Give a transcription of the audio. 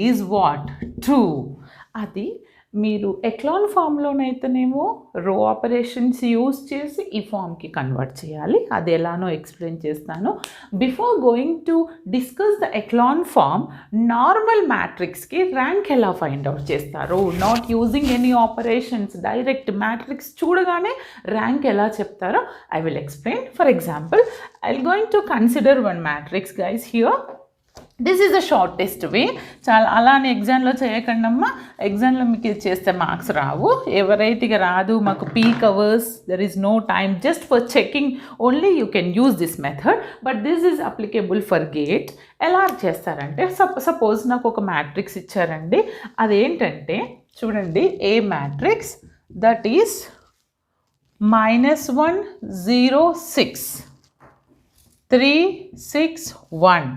Is what true. అది మీరు echelon ఫామ్లోనైతేనేమో రో ఆపరేషన్స్ యూజ్ చేసి ఈ ఫామ్కి కన్వర్ట్ చేయాలి. అది ఎలానో ఎక్స్ప్లెయిన్ చేస్తాను. Before going to discuss the echelon form, normal మ్యాట్రిక్స్కి ర్యాంక్ ఎలా ఫైండ్ అవుట్ చేస్తారు, not using any operations, direct matrix చూడగానే ర్యాంక్ ఎలా చెప్తారో I will explain. For example, I will going to consider one matrix guys here. This is the shortest way. చాలా అలానే ఎగ్జామ్లో చేయకండి అమ్మా, ఎగ్జామ్లో మీకు ఇది చేస్తే మార్క్స్ రావు. ఎవరైతే రాదు మాకు peak hours, there is no time, just for checking only you can use this method, but this is applicable for GATE. ఎలా చేస్తారంటే, సపోజ్ నాకు ఒక మ్యాట్రిక్స్ ఇచ్చారండి. అదేంటంటే చూడండి, ఏ మ్యాట్రిక్స్ దట్ ఈస్ -1 0 6 3 6 1